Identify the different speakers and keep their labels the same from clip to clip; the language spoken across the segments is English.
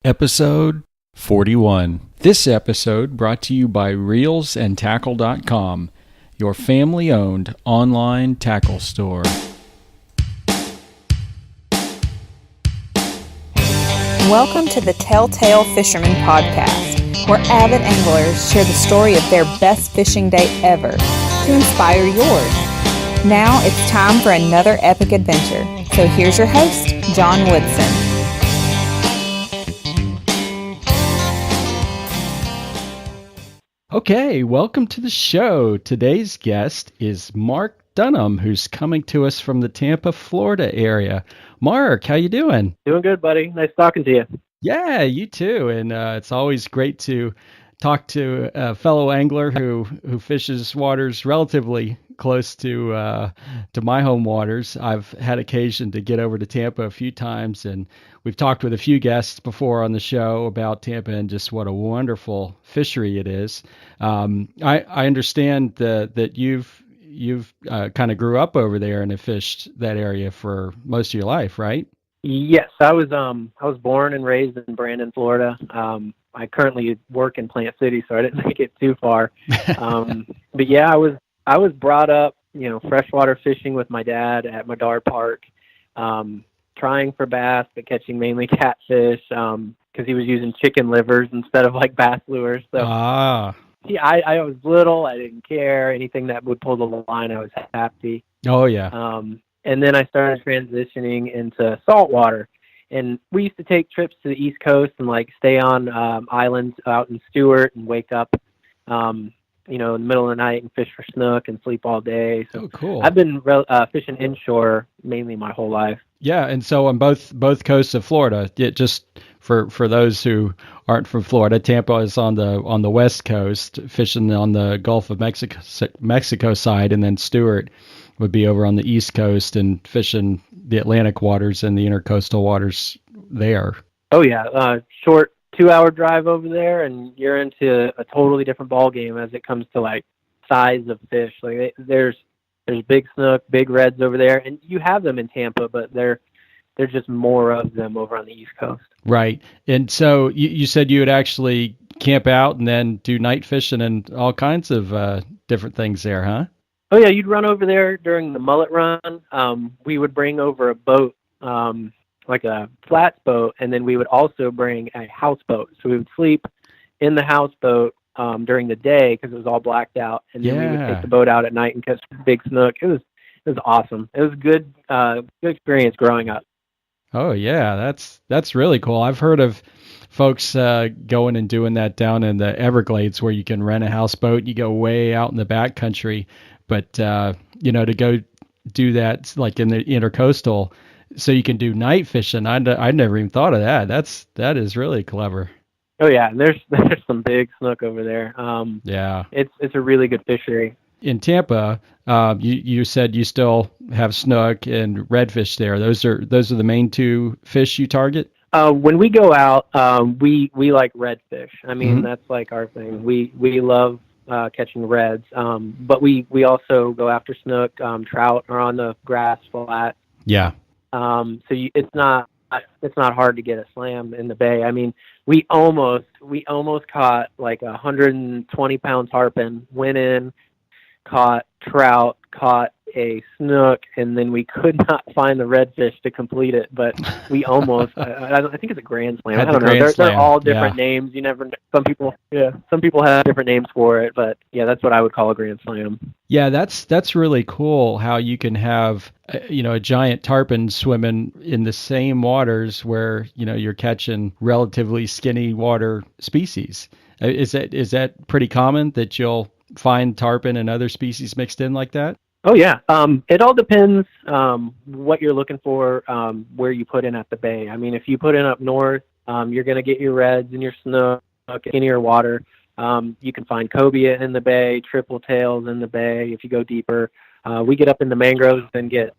Speaker 1: Episode 41. This episode brought to you by reelsandtackle.com, your family-owned online tackle store.
Speaker 2: Welcome to the Telltale Fisherman Podcast, where avid anglers share the story of their best fishing day ever to inspire yours. Now it's time for another epic adventure. So here's your host, John Woodson.
Speaker 1: Okay, welcome to the show. Today's guest is Mark Dunnam, who's coming to us from the Tampa, Florida area. Mark, how you doing?
Speaker 3: Doing good, buddy. Nice talking to you.
Speaker 1: Yeah, you too. And it's always great to talk to a fellow angler who fishes waters relatively close to my home waters. I've had occasion to get over to Tampa a few times, and we've talked with a few guests before on the show about Tampa and just what a wonderful fishery it is. I understand that you've kind of grew up over there and have fished that area for most of your life, right?
Speaker 3: Yes, I was born and raised in Brandon, Florida. I currently work in Plant City, so I didn't make it too far. But yeah, I was brought up, freshwater fishing with my dad at Madar Park, trying for bass, but catching mainly catfish, because he was using chicken livers instead of like bass lures. So yeah, I was little, I didn't care. Anything that would pull the line, I was happy.
Speaker 1: Oh yeah.
Speaker 3: And then I started transitioning into saltwater. And we used to take trips to the East Coast and like stay on islands out in Stewart and wake up, in the middle of the night and fish for snook and sleep all day. So
Speaker 1: cool.
Speaker 3: I've been fishing inshore mainly my whole life.
Speaker 1: Yeah, and so on both coasts of Florida. Just for those who aren't from Florida, Tampa is on the west coast, fishing on the Gulf of Mexico side, and then Stewart would be over on the east coast and fishing the Atlantic waters and the intercoastal waters there.
Speaker 3: Oh yeah, short 2-hour drive over there, and you're into a totally different ball game as it comes to like size of fish. Like there's big snook, big reds over there, and you have them in Tampa, but there's just more of them over on the East Coast.
Speaker 1: Right, and so you said you would actually camp out and then do night fishing and all kinds of different things there, huh?
Speaker 3: Oh yeah, you'd run over there during the mullet run. We would bring over a boat, like a flats boat, and then we would also bring a houseboat. So we would sleep in the houseboat during the day because it was all blacked out, and then we would take the boat out at night and catch big snook. It was awesome. It was good experience growing up.
Speaker 1: Oh yeah, that's really cool. I've heard of folks going and doing that down in the Everglades where you can rent a houseboat. You go way out in the back country. But, to go do that like in the intercoastal so you can do night fishing, I never even thought of that. That is really clever.
Speaker 3: Oh, yeah. There's some big snook over there.
Speaker 1: Yeah.
Speaker 3: It's a really good fishery.
Speaker 1: In Tampa, you said you still have snook and redfish there. Those are the main two fish you target?
Speaker 3: When we go out, we like redfish. I mean, That's like our thing. We love catching reds, but we also go after snook. Trout are on the grass flat.
Speaker 1: Yeah.
Speaker 3: It's not hard to get a slam in the bay. I mean, we almost caught like 120-pound tarpon. Went in, caught trout, caught a snook, and then we could not find the redfish to complete it. But we almost, I think it's a grand slam. I don't know. They're all different names. You never. Some people have different names for it, but yeah, that's what I would call a grand slam.
Speaker 1: Yeah, that's really cool. How you can have a giant tarpon swimming in the same waters where you're catching relatively skinny water species. Is that pretty common that you'll find tarpon and other species mixed in like that?
Speaker 3: Oh yeah. It all depends what you're looking for, where you put in at the bay. I mean, if you put in up north, you're going to get your reds and your snook in your water. You can find cobia in the bay, triple tails in the bay. If you go deeper, we get up in the mangroves and get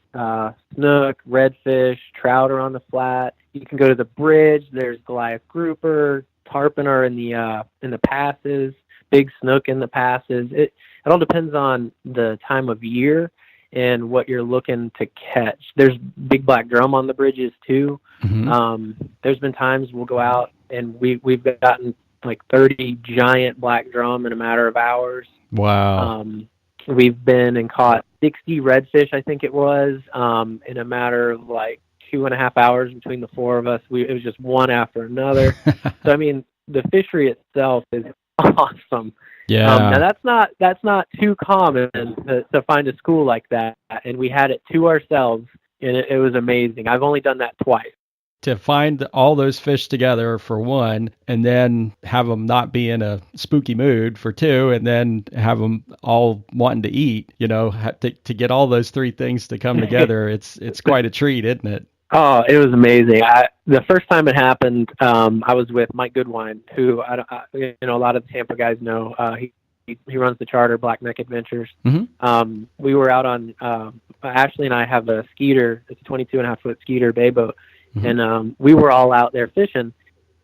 Speaker 3: snook, redfish, trout are on the flat. You can go to the bridge. There's Goliath grouper, tarpon are in the passes, big snook in the passes. It all depends on the time of year and what you're looking to catch. There's big black drum on the bridges too.
Speaker 1: Mm-hmm.
Speaker 3: There's been times we'll go out and we've gotten like 30 giant black drum in a matter of hours.
Speaker 1: Wow.
Speaker 3: We've been and caught 60 redfish, I think it was, in a matter of like 2.5 hours between the four of us. It was just one after another. So I mean, the fishery itself is awesome.
Speaker 1: Yeah.
Speaker 3: Now that's not too common to find a school like that, and we had it to ourselves, and it was amazing. I've only done that twice.
Speaker 1: To find all those fish together for one, and then have them not be in a spooky mood for two, and then have them all wanting to eat, to get all those three things to come together, it's quite a treat, isn't it?
Speaker 3: Oh, it was amazing. The first time it happened, I was with Mike Goodwine, who a lot of the Tampa guys know. He runs the charter Black Neck Adventures.
Speaker 1: Mm-hmm.
Speaker 3: We were out on Ashley and I have a skeeter. It's a 22.5-foot skeeter bay boat. Mm-hmm. And we were all out there fishing,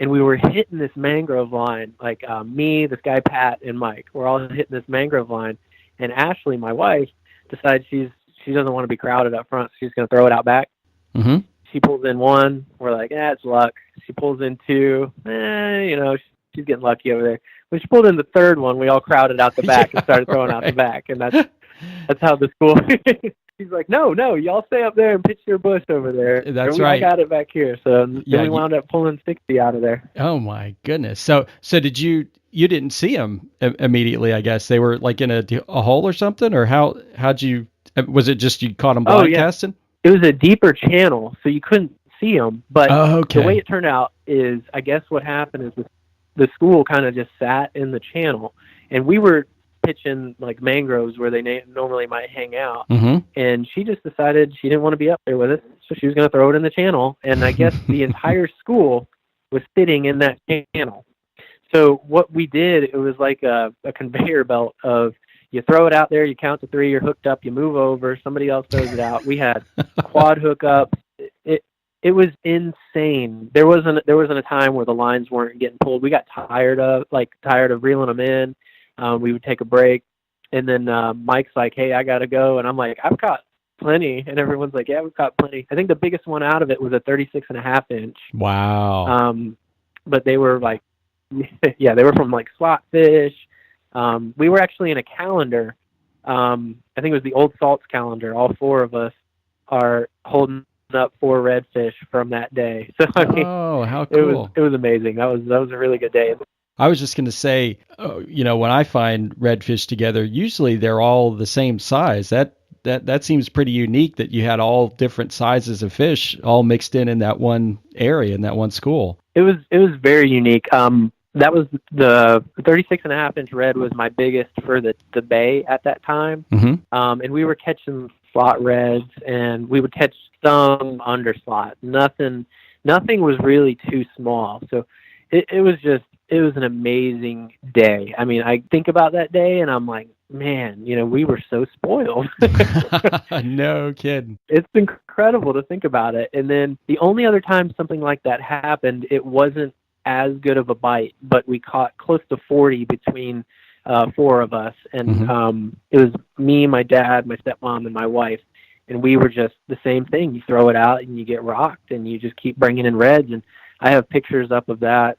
Speaker 3: and we were hitting this mangrove line. Like me, this guy Pat, and Mike. We're all hitting this mangrove line, and Ashley, my wife, decides she doesn't want to be crowded up front. So she's going to throw it out back.
Speaker 1: Mm-hmm.
Speaker 3: She pulls in one. We're like, it's luck. She pulls in two. She's getting lucky over there. When she pulled in the third one, we all crowded out the back and started throwing out the back, and that's how the school. She's like, no, y'all stay up there and pitch your bush over there.
Speaker 1: That's right.
Speaker 3: I got it back here. So then we wound up pulling 60 out of there.
Speaker 1: Oh my goodness. So did you didn't see them immediately? I guess they were like in a hole or something, or how'd you? Was it just you caught them broadcasting?
Speaker 3: It was a deeper channel, so you couldn't see them. But the way it turned out is, I guess what happened is the school kind of just sat in the channel, and we were pitching like mangroves where they normally might hang out.
Speaker 1: Mm-hmm.
Speaker 3: And she just decided she didn't want to be up there with us, so she was going to throw it in the channel. And I guess the entire school was sitting in that channel. So what we did, it was like a conveyor belt of, you throw it out there, you count to 3, you're hooked up, you move over, somebody else throws it out. We had quad hookups. It was insane. There wasn't a time where the lines weren't getting pulled. We got tired of reeling them in. We would take a break, and then Mike's like, hey, I got to go. And I'm like, I've caught plenty. And everyone's like, yeah, we've caught plenty. I think the biggest one out of it was a 36.5 inch.
Speaker 1: Wow.
Speaker 3: But they were like, yeah, they were from like slot fish. We were actually in a calendar. I think it was the Old Salts calendar. All four of us are holding up 4 redfish from that day. So I mean,
Speaker 1: how cool.
Speaker 3: It was amazing. That was a really good day.
Speaker 1: I was just going to say, when I find redfish together, usually they're all the same size. That seems pretty unique that you had all different sizes of fish all mixed in that one area, in that one school. It was
Speaker 3: very unique. That was the 36.5 inch red was my biggest for the bay at that time.
Speaker 1: Mm-hmm.
Speaker 3: And we were catching slot reds, and we would catch some under slot. Nothing was really too small. So it was an amazing day. I mean, I think about that day and I'm like, man, we were so spoiled.
Speaker 1: No kidding.
Speaker 3: It's incredible to think about it. And then the only other time something like that happened, it wasn't as good of a bite, but we caught close to 40 between 4 of us. And
Speaker 1: mm-hmm.
Speaker 3: It was me, my dad, my stepmom, and my wife. And we were just the same thing. You throw it out and you get rocked, and you just keep bringing in reds. And I have pictures up of that.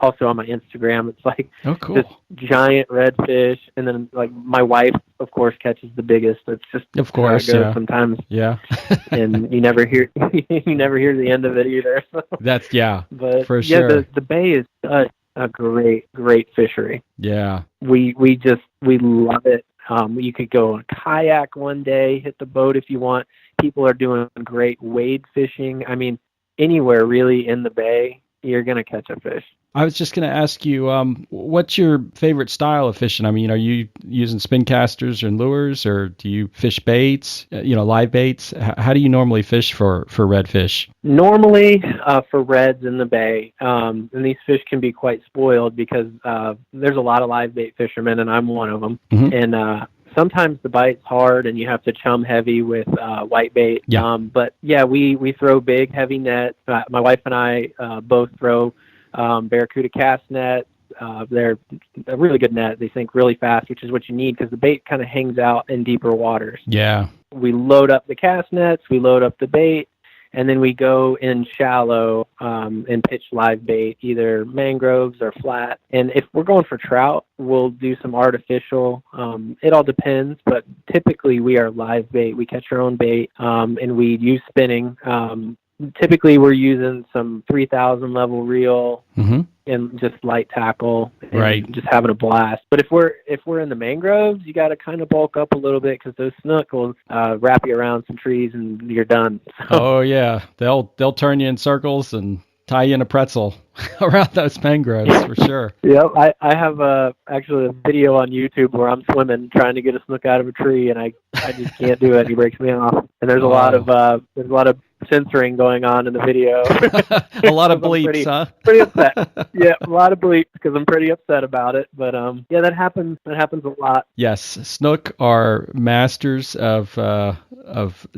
Speaker 3: Also on my Instagram, it's like
Speaker 1: cool.
Speaker 3: Just giant redfish, and then like my wife, of course, catches the biggest. It's just
Speaker 1: of course,
Speaker 3: how it goes
Speaker 1: yeah.
Speaker 3: Sometimes,
Speaker 1: yeah.
Speaker 3: And you never hear the end of it either. So.
Speaker 1: But for
Speaker 3: yeah,
Speaker 1: sure.
Speaker 3: The bay is such a great fishery.
Speaker 1: Yeah,
Speaker 3: we love it. You could go on a kayak one day, hit the boat if you want. People are doing great wade fishing. I mean, anywhere really in the bay, you're going to catch a fish.
Speaker 1: I was just going to ask you, what's your favorite style of fishing? I mean, are you using spin casters and lures, or do you fish baits, live baits? How do you normally fish for redfish?
Speaker 3: Normally for reds in the bay, and these fish can be quite spoiled because there's a lot of live bait fishermen, and I'm one of them.
Speaker 1: Mm-hmm.
Speaker 3: And sometimes the bite's hard, and you have to chum heavy with white bait.
Speaker 1: Yeah.
Speaker 3: But yeah, we throw big, heavy nets. My wife and I both throw barracuda cast nets. They're a really good net. They sink really fast, which is what you need because the bait kind of hangs out in deeper waters.
Speaker 1: Yeah.
Speaker 3: We load up the cast nets, we load up the bait, and then we go in shallow and pitch live bait, either mangroves or flat. And if we're going for trout, we'll do some artificial. It all depends, but typically we are live bait. We catch our own bait, and we use spinning. Typically we're using some 3,000 level reel and just light tackle and just having a blast. But if we're in the mangroves, you got to kind of bulk up a little bit because those snook will wrap you around some trees and you're done. So.
Speaker 1: Oh yeah, they'll turn you in circles and tie you in a pretzel around those mangroves for sure.
Speaker 3: Yep, I have actually a video on YouTube where I'm swimming trying to get a snook out of a tree, and I just can't do it. He breaks me off, and there's a lot of censoring going on in the video.
Speaker 1: A lot of bleeps, huh?
Speaker 3: Pretty upset. Yeah, a lot of bleeps because I'm pretty upset about it. But yeah, that happens. That happens a lot.
Speaker 1: Yes, snook are masters of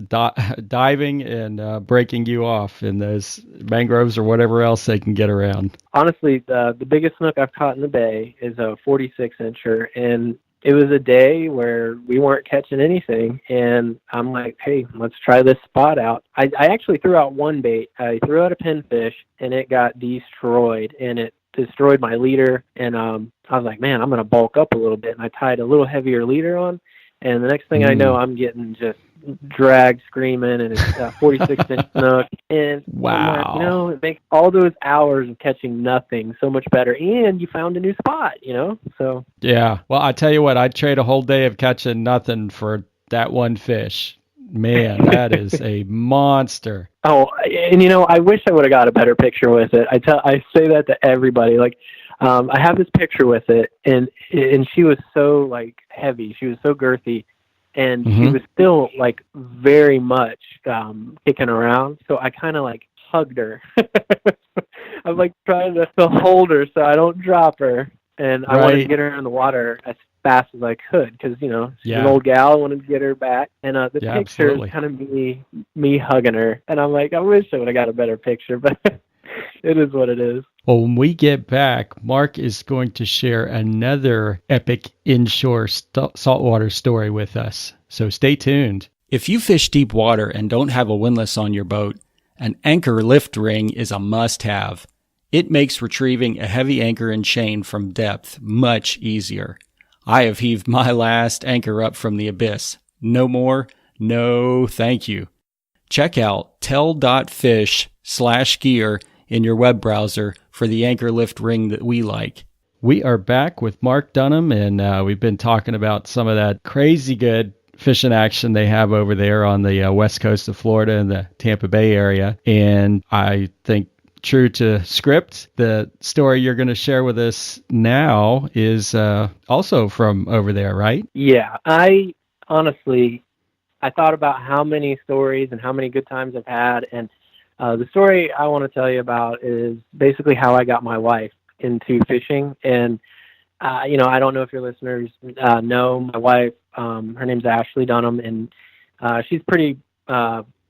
Speaker 1: diving and breaking you off in those mangroves or whatever else they can get around.
Speaker 3: Honestly, the biggest snook I've caught in the bay is a 46 incher, and it was a day where we weren't catching anything, and I'm like, hey, let's try this spot out. I actually threw out one bait. I threw out a pinfish, and it got destroyed, and it destroyed my leader, and I was like, man, I'm going to bulk up a little bit, and I tied a little heavier leader on, and the next thing I know, I'm getting just dragged screaming, and it's a 46-inch snook, and
Speaker 1: wow.
Speaker 3: I'm like, it makes all those hours of catching nothing so much better, and you found a new spot, so.
Speaker 1: Yeah, well, I tell you what, I'd trade a whole day of catching nothing for that one fish. Man, that is a monster.
Speaker 3: Oh, and I wish I would have got a better picture with it. I say that to everybody. Like, I have this picture with it, and she was so like heavy. She was so girthy, and she was still like very much kicking around. So I kind of like hugged her. I'm like trying to hold her so I don't drop her, and I wanted to get her in the water as fast as I could because she's an old gal. I wanted to get her back, and the picture is kind of me hugging her, and I'm like, I wish I would have got a better picture, but it is what it is.
Speaker 1: Well, when we get back, Mark is going to share another epic inshore saltwater story with us. So stay tuned. If you fish deep water and don't have a windlass on your boat, an anchor lift ring is a must-have. It makes retrieving a heavy anchor and chain from depth much easier. I have heaved my last anchor up from the abyss. No more, no thank you. Check out tell.fish/gear in your web browser for the anchor lift ring that we like. We are back with Mark Dunnam, and we've been talking about some of that crazy good fishing action they have over there on the west coast of Florida and the Tampa Bay area. And I think, true to script, the story you're going to share with us now is also from over there, right?
Speaker 3: Yeah, I thought about how many stories and how many good times I've had, and the story I want to tell you about is basically how I got my wife into fishing. And I don't know if your listeners know my wife. Her name's Ashley Dunnam, and she's pretty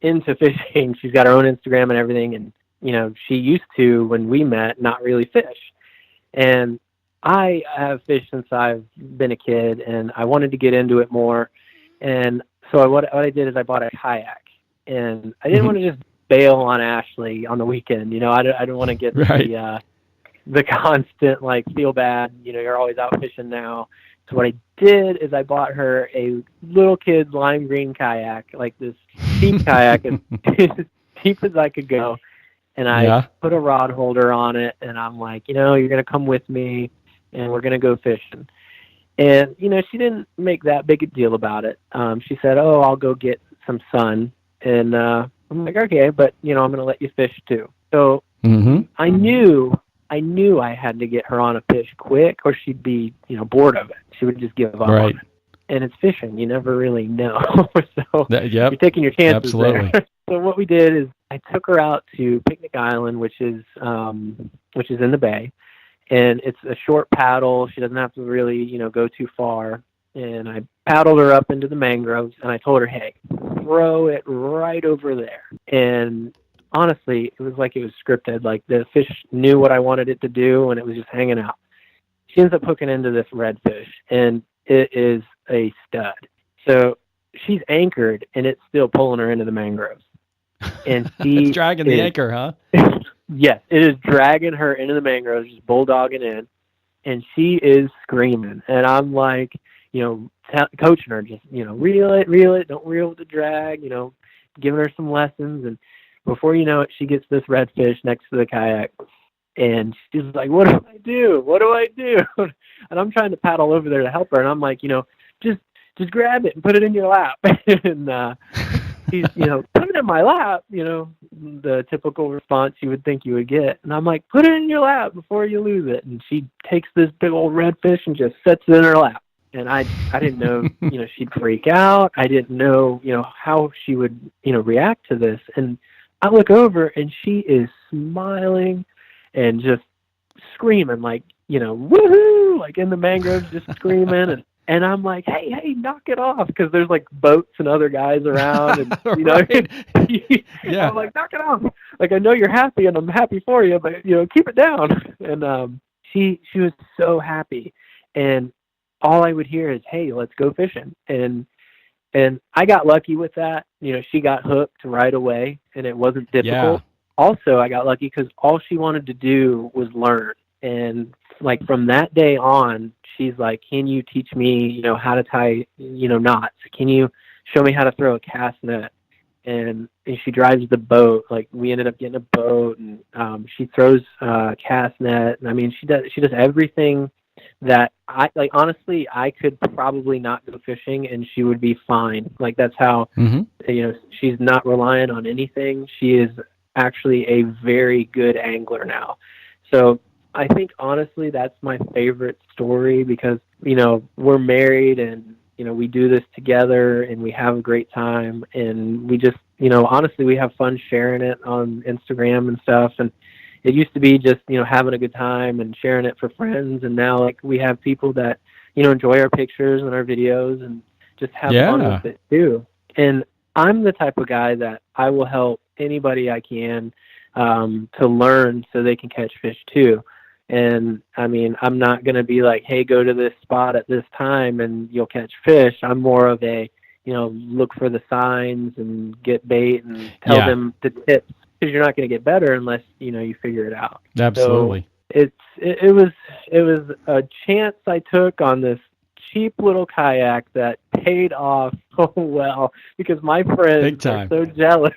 Speaker 3: into fishing. She's got her own Instagram and everything, and she used to, when we met, not really fish. And I have fished since I've been a kid, and I wanted to get into it more. And so what I did is I bought a kayak, and I didn't want to just bail on Ashley on the weekend. I didn't want to get the constant, like, feel bad, you're always out fishing now. So what I did is I bought her a little kid's lime green kayak, like this cheap kayak, as cheap as I could go. And I put a rod holder on it, and I'm like, you're going to come with me, and we're going to go fishing. And, she didn't make that big a deal about it. She said, oh, I'll go get some sun. And I'm like, okay, but, I'm going to let you fish too. So I knew I had to get her on a fish quick, or she'd be, bored of it. She would just give up on it. And it's fishing. You never really know. So you're taking your chances there. So what we did is I took her out to Picnic Island, which is in the bay, and it's a short paddle. She doesn't have to really, go too far. And I paddled her up into the mangroves, and I told her, hey, throw it right over there. And honestly, it was like it was scripted. Like, the fish knew what I wanted it to do, and it was just hanging out. She ends up hooking into this redfish, and it is a stud. So she's anchored, and it's still pulling her into the mangroves. and
Speaker 1: It's
Speaker 3: she
Speaker 1: dragging the anchor, huh?
Speaker 3: yes, it is dragging her into the mangroves, just bulldogging in, and she is screaming. And I'm like, coaching her, just, reel it, don't reel with the drag, giving her some lessons. And before you know it, she gets this redfish next to the kayak. And she's like, what do I do? What do I do? And I'm trying to paddle over there to help her. And I'm like, just grab it and put it in your lap. And she's, put it in my lap, the typical response you would think you would get. And I'm like, put it in your lap before you lose it. And she takes this big old redfish and just sets it in her lap. And I didn't know, she'd freak out. I didn't know, how she would, react to this. And I look over and she is smiling and just screaming like, woohoo, like in the mangroves, just screaming. And I'm like, hey, knock it off, because there's like boats and other guys around, and
Speaker 1: Right. Yeah.
Speaker 3: I'm like, knock it off. Like, I know you're happy, and I'm happy for you, but keep it down. And she was so happy, and all I would hear is, hey, let's go fishing. And I got lucky with that. She got hooked right away, and it wasn't difficult.
Speaker 1: Yeah.
Speaker 3: Also, I got lucky because all she wanted to do was learn. And like from that day on, she's like, can you teach me, how to tie, knots? Can you show me how to throw a cast net? And she drives the boat. Like, we ended up getting a boat, and she throws cast net. And I mean, she does everything that honestly, I could probably not go fishing and she would be fine. Like, that's how, she's not relying on anything. She is actually a very good angler now. So I think, honestly, that's my favorite story, because, we're married, and, we do this together, and we have a great time, and we just, honestly, we have fun sharing it on Instagram and stuff. And it used to be just, having a good time and sharing it for friends. And now, like, we have people that, enjoy our pictures and our videos and just have fun with it too. And I'm the type of guy that I will help anybody I can to learn so they can catch fish too. And I mean, I'm not going to be like, hey, go to this spot at this time and you'll catch fish. I'm more of a, look for the signs and get bait and tell them the tips, because you're not going to get better unless, you figure it out.
Speaker 1: Absolutely.
Speaker 3: So it was a chance I took on this cheap little kayak that paid off so well, because my friends are so jealous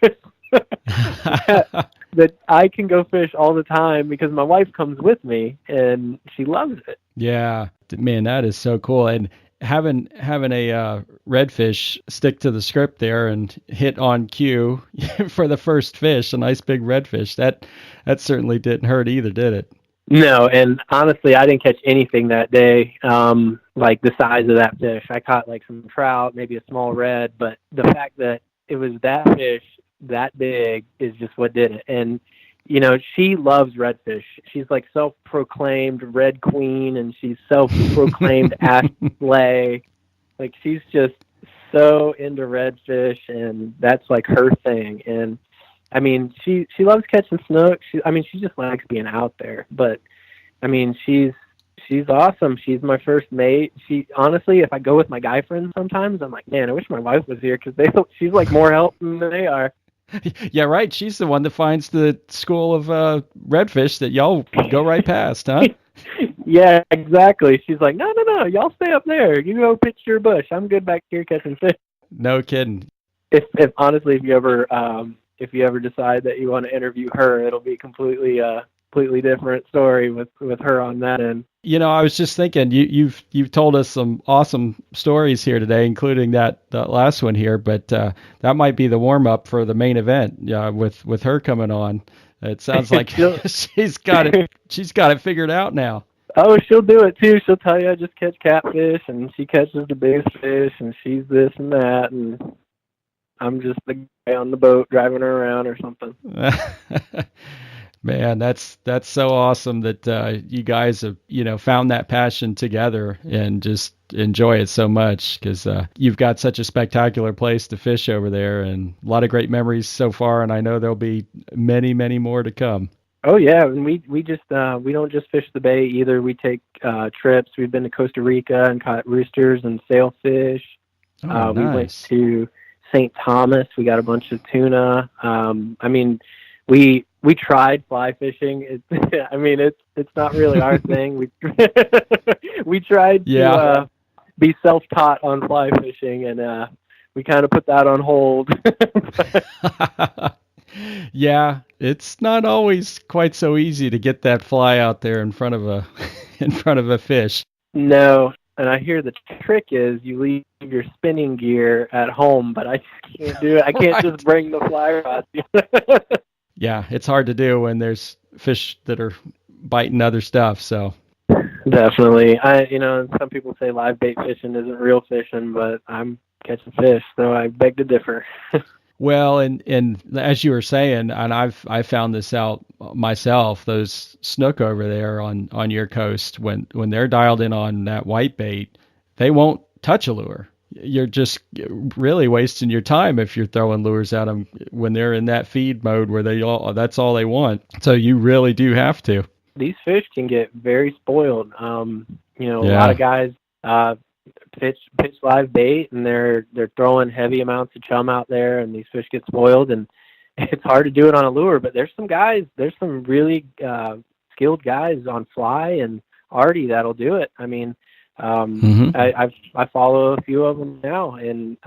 Speaker 3: that I can go fish all the time, because my wife comes with me and she loves it.
Speaker 1: Yeah, man, that is so cool. And having a redfish stick to the script there and hit on cue for the first fish, a nice big redfish, that certainly didn't hurt either, did it?
Speaker 3: No, and honestly, I didn't catch anything that day, like the size of that fish. I caught like some trout, maybe a small red, but the fact that it was that fish that big is just what did it. And she loves redfish. She's like self-proclaimed red queen, and she's self-proclaimed ash slay. Like, she's just so into redfish, and that's like her thing. And I mean, she loves catching snook. She just likes being out there. But I mean, she's awesome. She's my first mate. She, honestly, if I go with my guy friends sometimes, I'm like, man, I wish my wife was here, because she's like more help than they are.
Speaker 1: Yeah, right. She's the one that finds the school of redfish that y'all go right past, huh?
Speaker 3: Yeah, exactly. She's like, no, y'all stay up there. You go pitch your bush. I'm good back here catching fish.
Speaker 1: No kidding.
Speaker 3: If honestly, if you ever decide that you want to interview her, it'll be completely different story with her on that end.
Speaker 1: I was just thinking, you've told us some awesome stories here today, including that last one here, but that might be the warm up for the main event. With her coming on, it sounds like she's got it figured out now.
Speaker 3: Oh, she'll do it too. She'll tell you I just catch catfish, and she catches the biggest fish, and she's this and that, and I'm just the guy on the boat driving her around or something.
Speaker 1: Man, that's so awesome that you guys have found that passion together and just enjoy it so much, because you've got such a spectacular place to fish over there, and a lot of great memories so far, and I know there'll be many, many more to come.
Speaker 3: Oh yeah, and we don't just fish the bay either. We take trips. We've been to Costa Rica and caught roosters and sailfish.
Speaker 1: Oh, nice.
Speaker 3: We went to St. Thomas. We got a bunch of tuna. I mean, we tried fly fishing. It's not really our thing. We tried to be self-taught on fly fishing, and we kind of put that on hold.
Speaker 1: Yeah, it's not always quite so easy to get that fly out there in front of a fish.
Speaker 3: No, and I hear the trick is you leave your spinning gear at home, but I just can't do it. I can't just bring the fly rod.
Speaker 1: Yeah, it's hard to do when there's fish that are biting other stuff. So
Speaker 3: definitely, some people say live bait fishing isn't real fishing, but I'm catching fish, so I beg to differ.
Speaker 1: well, and as you were saying, and I found this out myself, those snook over there on your coast, when they're dialed in on that white bait, they won't touch a lure. You're just really wasting your time if you're throwing lures at them when they're in that feed mode where that's all they want. So you really do have to.
Speaker 3: These fish can get very spoiled. A lot of guys pitch live bait, and they're throwing heavy amounts of chum out there, and these fish get spoiled, and it's hard to do it on a lure. But there's some really skilled guys on fly and arty that'll do it. I mean, I follow a few of them now, and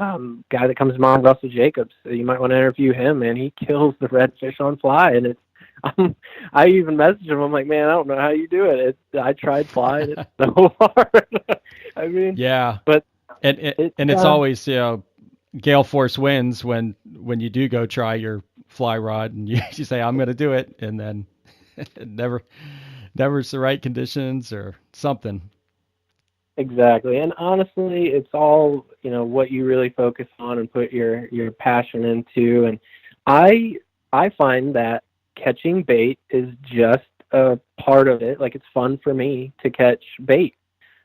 Speaker 3: guy that comes to mind, Russell Jacobs. So you might want to interview him, man. He kills the redfish on fly, and it's. I even messaged him. I'm like, man, I don't know how you do it. I tried flying. It's so hard. I mean,
Speaker 1: yeah,
Speaker 3: but
Speaker 1: it's always gale force winds when you do go try your fly rod and you say I'm going to do it, and then never's the right conditions or something.
Speaker 3: Exactly, and honestly, it's all what you really focus on and put your passion into. And I find that catching bait is just a part of it. Like, it's fun for me to catch bait.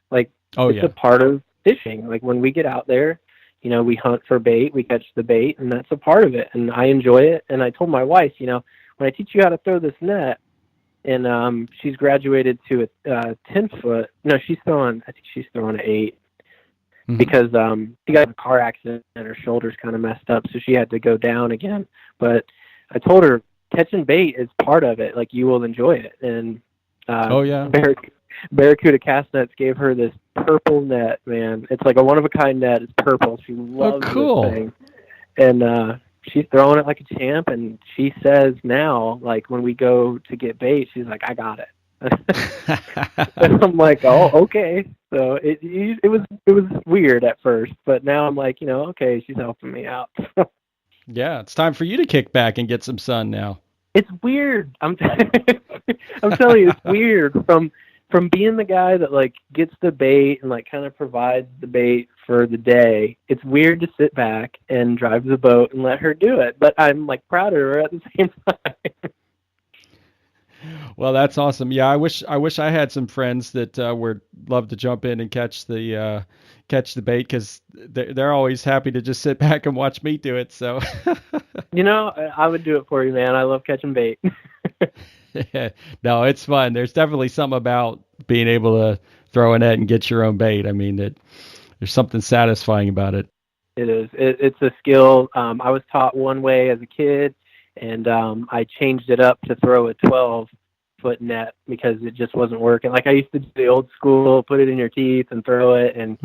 Speaker 3: Like, it's a part of fishing. Like, when we get out there, we hunt for bait, we catch the bait, and that's a part of it. And I enjoy it. And I told my wife, when I teach you how to throw this net, and she's graduated to a 10-foot. No, I think she's throwing an 8. Mm-hmm. Because she got in a car accident and her shoulder's kind of messed up, so she had to go down again. But I told her, catching bait is part of it. Like, you will enjoy it. And Barracuda Cast Nets gave her this purple net, man. It's like a one-of-a-kind net. It's purple. She loves this thing. And she's throwing it like a champ, and she says now, like, when we go to get bait, she's like, I got it. And I'm like, oh, okay. So it was weird at first, but now I'm like, okay, she's helping me out.
Speaker 1: Yeah, it's time for you to kick back and get some sun now.
Speaker 3: It's weird. I'm telling you, it's weird from being the guy that like gets the bait and like kind of provides the bait for the day. It's weird to sit back and drive the boat and let her do it, but I'm like proud of her at the same time.
Speaker 1: Well, that's awesome. Yeah, I wish I had some friends that would love to jump in and catch the bait, because they're always happy to just sit back and watch me do it. So,
Speaker 3: I would do it for you, man. I love catching bait.
Speaker 1: Yeah. No, it's fun. There's definitely something about being able to throw a net and get your own bait. I mean, there's something satisfying about it.
Speaker 3: It is. It's a skill. I was taught one way as a kid, and I changed it up to throw a 12-foot net because it just wasn't working. Like, I used to do the old school, put it in your teeth and throw it, and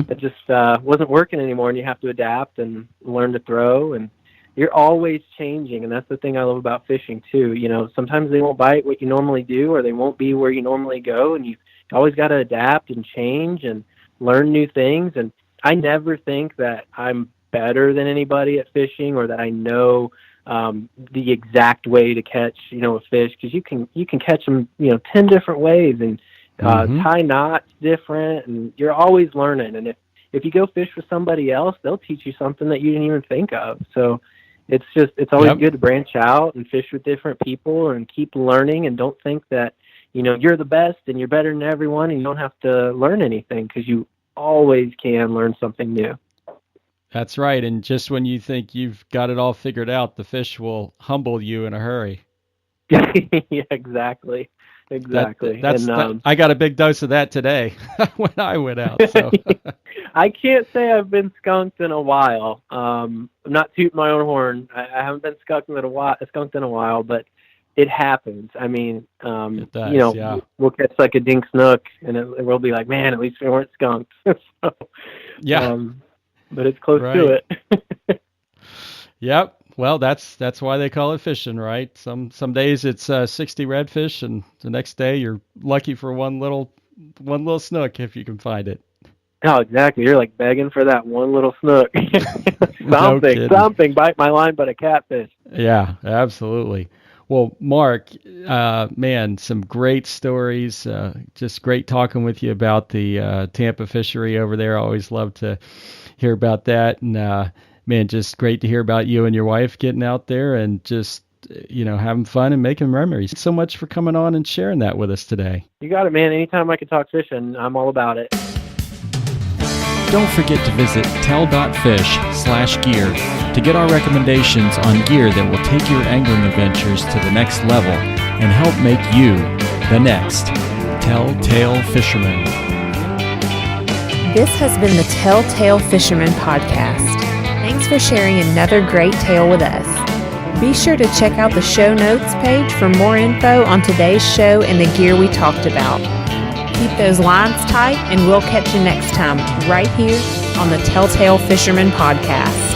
Speaker 3: it just wasn't working anymore, and you have to adapt and learn to throw, and you're always changing, and that's the thing I love about fishing, too. Sometimes they won't bite what you normally do, or they won't be where you normally go, and you always got to adapt and change and learn new things, and I never think that I'm better than anybody at fishing or that I know the exact way to catch, a fish, because you can catch them, 10 different ways, and tie knots different, and you're always learning. And if you go fish with somebody else, they'll teach you something that you didn't even think of. So it's always good to branch out and fish with different people and keep learning, and don't think that, you're the best and you're better than everyone and you don't have to learn anything, because you always can learn something new.
Speaker 1: That's right. And just when you think you've got it all figured out, the fish will humble you in a hurry.
Speaker 3: Yeah, exactly. Exactly.
Speaker 1: I got a big dose of that today when I went out. So.
Speaker 3: I can't say I've been skunked in a while. I'm not tooting my own horn. I haven't been skunked in a while, but it happens. I mean,
Speaker 1: it does, yeah.
Speaker 3: We'll catch like a dink snook, and we'll be like, man, at least we weren't skunked. So,
Speaker 1: yeah.
Speaker 3: But it's close to it.
Speaker 1: Yep. Well, that's why they call it fishing, right? Some days it's 60 redfish, and the next day you're lucky for one little snook if you can find it.
Speaker 3: Oh, exactly. You're like begging for that one little snook. Something bite my line, but a catfish.
Speaker 1: Yeah, absolutely. Well, Mark, man, some great stories. Just great talking with you about the Tampa fishery over there. I always love to hear about that, and man, just great to hear about you and your wife getting out there and just, having fun and making memories. Thanks so much for coming on and sharing that with us today.
Speaker 3: You got it, man. Anytime I can talk fishing, I'm all about it.
Speaker 4: Don't forget to visit tell.fish/gear to get our recommendations on gear that will take your angling adventures to the next level and help make you the next Telltale Fisherman.
Speaker 2: This has been the Telltale Fisherman Podcast. Thanks for sharing another great tale with us. Be sure to check out the show notes page for more info on today's show and the gear we talked about. Keep those lines tight, and we'll catch you next time right here on the Telltale Fisherman Podcast.